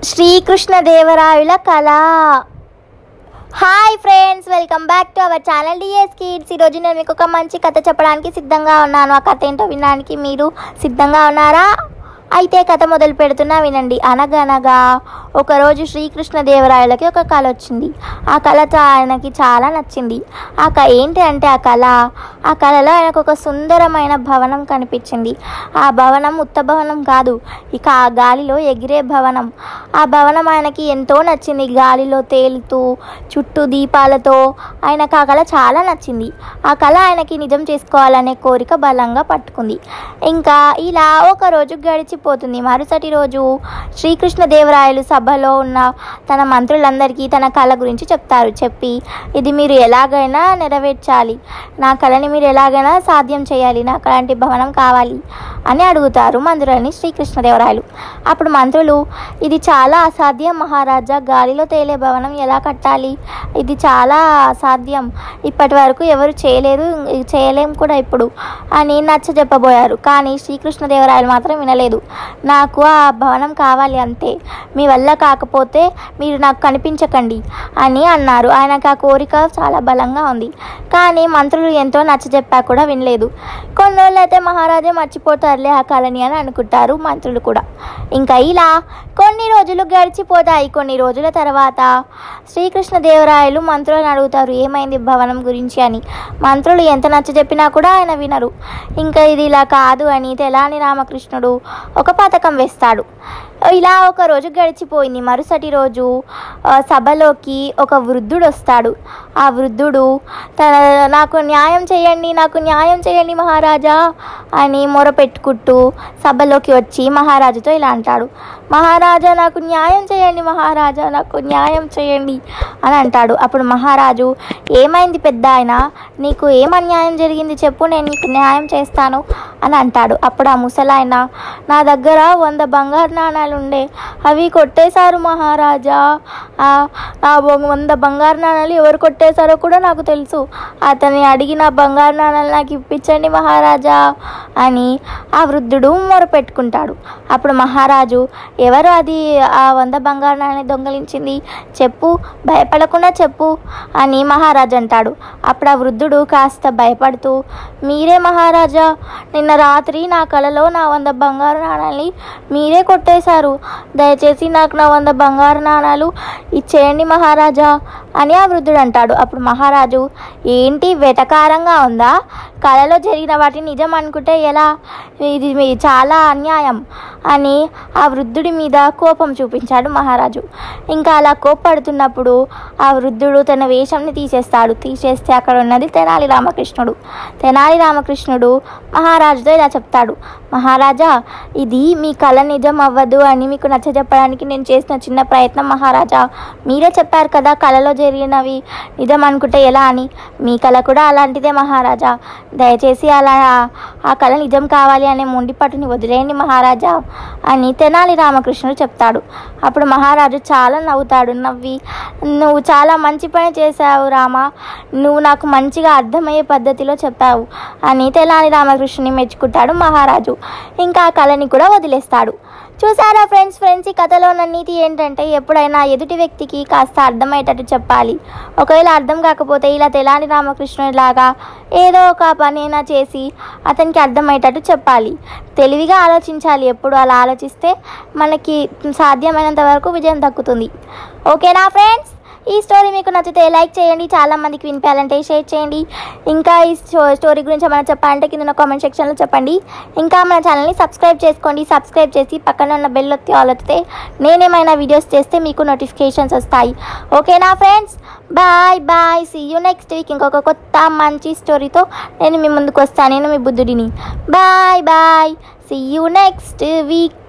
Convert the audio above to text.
శ్రీకృష్ణదేవరాయల కళ. Hi friends, welcome back to our channel DS kids. ఈరోజు నేను మీకు ఒక మంచి కథ చెప్పడానికి సిద్ధంగా ఉన్నాను. ఆ కథ ఏంటో వినడానికి మీరు సిద్ధంగా ఉన్నారా? అయితే కథ మొదలు పెడుతున్నా, వినండి. అనగనగా ఒకరోజు శ్రీకృష్ణదేవరాయలకి ఒక కళ వచ్చింది. ఆ కళ ఆయనకి చాలా నచ్చింది. ఏంటి అంటే ఆ కళలో ఆయనకు ఒక సుందరమైన భవనం కనిపించింది. ఆ భవనం ఉత్త భవనం కాదు, ఇక ఆ గాలిలో ఎగిరే భవనం. ఆ భవనం ఆయనకి ఎంతో నచ్చింది. గాలిలో తేలుతూ చుట్టూ దీపాలతో ఆయనకు ఆ కళ చాలా నచ్చింది. ఆ కళ ఆయనకి నిజం చేసుకోవాలనే కోరిక బలంగా పట్టుకుంది. ఇంకా ఇలా ఒక రోజు గడిచిపోతుంది. మరుసటి రోజు శ్రీకృష్ణదేవరాయలు సభలో ఉన్న తన మంత్రులందరికీ తన కళ గురించి చెప్తారు. చెప్పి, ఇది మీరు ఎలాగైనా నెరవేర్చాలి, నా కళని మీరు ఎలాగైనా సాధ్యం చేయాలి, నాకు అలాంటి భవనం కావాలి అని అడుగుతారు మంత్రులని శ్రీకృష్ణదేవరాయలు. అప్పుడు మంత్రులు, ఇది చాలా అసాధ్యం మహారాజా, గాలిలో తేలే భవనం ఎలా కట్టాలి? ఇది చాలా అసాధ్యం, ఇప్పటి వరకు ఎవరు చేయలేదు, చేయలేం కూడా ఇప్పుడు అని చెప్పబోయారు. కానీ శ్రీకృష్ణదేవరాయలు మాత్రం వినలేదు. నాకు ఆ భవనం కావాలి అంతే, మీ వల్ల కాకపోతే మీరు నాకు కనిపించకండి అని అన్నారు. ఆయనకు ఆ కోరిక చాలా బలంగా ఉంది. కానీ మంత్రులు ఎంతో చెప్పా కూడా వినలేదు. కొన్ని రోజులు అయితే మహారాజా మర్చిపోతారులే ఆ కళని అని అనుకుంటారు మంత్రులు కూడా. ఇంకా ఇలా కొన్ని రోజులు గడిచిపోతాయి. కొన్ని రోజుల తర్వాత శ్రీకృష్ణదేవరాయలు మంత్రులను అడుగుతారు, ఏమైంది భవనం గురించి అని. మంత్రులు ఎంత చెప్పినా కూడా ఆయన వినరు. ఇంకా ఇది ఇలా కాదు అని తెనాలి రామకృష్ణుడు ఒక పథకం వేస్తాడు. ఇలా ఒక రోజు గడిచిపోయింది. మరుసటి రోజు సభలోకి ఒక వృద్ధుడు వస్తాడు. ఆ వృద్ధుడు నాకు న్యాయం చేయండి మహారాజా అని మొరపెట్టుకుంటూ సభలోకి వచ్చి మహారాజుతో ఇలా అంటాడు, మహారాజా నాకు న్యాయం చేయండి, మహారాజా నాకు న్యాయం చేయండి అని అంటాడు. అప్పుడు మహారాజు, ఏమైంది పెద్ద ఆయన, నీకు ఏం అన్యాయం జరిగింది చెప్పు, నేను నీకు న్యాయం చేస్తాను అని అంటాడు. అప్పుడు ఆ ముసలాయన, నా దగ్గర 100 బంగారు నాణాలు ఉండే, అవి కొట్టేశారు మహారాజా. ఆ 100 బంగారు నాణాలు ఎవరు కొట్టేశారో కూడా నాకు తెలుసు, అతన్ని అడిగిన బంగారు నాణాలు నాకు ఇప్పించండి మహారాజా అని ఆ వృద్ధుడు మొరపెట్టుకుంటాడు. అప్పుడు మహారాజు, ఎవరు అది ఆ 100 బంగారు నాణాలు దొంగలించింది చెప్పు, భయపడకుండా చెప్పు అని మహారాజు అంటాడు. అప్పుడు ఆ వృద్ధుడు కాస్త భయపడుతూ, మీరే మహారాజా, నిన్న రాత్రి నా కలలో నా 100 బంగారు నాణాలని మీరే కొట్టేశారు, దయచేసి నాకు నా 100 బంగారు నాణాలు ఇచ్చేయండి మహారాజా అని ఆ వృద్ధుడు అంటాడు. అప్పుడు మహారాజు, ఏంటి వెటకారంగా ఉందా, కళలో జరిగిన వాటిని నిజం అనుకుంటే ఎలా, ఇది చాలా అన్యాయం అని ఆ వృద్ధుడి మీద కోపం చూపించాడు మహారాజు. ఇంకా అలా కోప్పడుతున్నప్పుడు ఆ వృద్ధుడు తన వేషంని తీసేస్తే అక్కడ ఉన్నది తెనాలి రామకృష్ణుడు. తెనాలి రామకృష్ణుడు మహారాజుతో ఇలా చెప్తాడు, మహారాజా, ఇది మీ కళ నిజం అవ్వదు అని మీకు చెప్పడానికి నేను చేసిన చిన్న ప్రయత్నం మహారాజా. మీరే చెప్పారు కదా కళలో జరిగినవి నిజం అనుకుంటే ఎలా అని, మీ కళ కూడా అలాంటిదే మహారాజా, దయచేసి అలా ఆ కళ నిజం కావాలి అనే మొండిపట్టుని వదిలేయండి మహారాజా అని తెనాలి రామకృష్ణుడు చెప్తాడు. అప్పుడు మహారాజు చాలా నవ్వుతాడు. నవ్వి, నువ్వు చాలా మంచి పని చేశావు రామా, నువ్వు నాకు మంచిగా అర్థమయ్యే పద్ధతిలో చెప్పావు అని తెనాలి రామకృష్ణుని మెచ్చుకుంటాడు మహారాజు. ఇంకా ఆ కళని కూడా వదిలేస్తాడు. చూసారా ఫ్రెండ్స్, ఈ కథలో ఉన్న నీతి ఏంటంటే, ఎప్పుడైనా ఎదుటి వ్యక్తికి కాస్త అర్థమయ్యేటట్టు చెప్పాలి. ఒకవేళ అర్థం కాకపోతే ఇలా తెనాలి రామకృష్ణుడిలాగా ఏదో ఒక పనైనా చేసి అతనికి అర్థమయ్యేటట్టు చెప్పాలి. తెలివిగా ఆలోచించాలి. ఎప్పుడు అలా ఆలోచిస్తే మనకి సాధ్యమైనంత వరకు విజయం దక్కుతుంది. ఓకేనా ఫ్రెండ్స్? ఈ స్టోరీ మీకు నచ్చితే లైక్ చేయండి, చాలామందికి వినిపించాలంటే షేర్ చేయండి. ఇంకా ఈ స్టోరీ గురించి ఏమైనా చెప్పాలంటే కింద కామెంట్ సెక్షన్లో చెప్పండి. ఇంకా మన ఛానల్ని సబ్స్క్రైబ్ చేసుకోండి. సబ్స్క్రైబ్ చేసి పక్కన ఉన్న బెల్ ఒత్తితే నేనేమైనా వీడియోస్ చేస్తే మీకు నోటిఫికేషన్స్ వస్తాయి. ఓకేనా friends? Bye, see you next week. ఇంకొక కొత్త మంచి స్టోరీతో నేను మీ ముందుకు వస్తాను. నేను మీ బుద్ధుడిని. Bye, see you next week.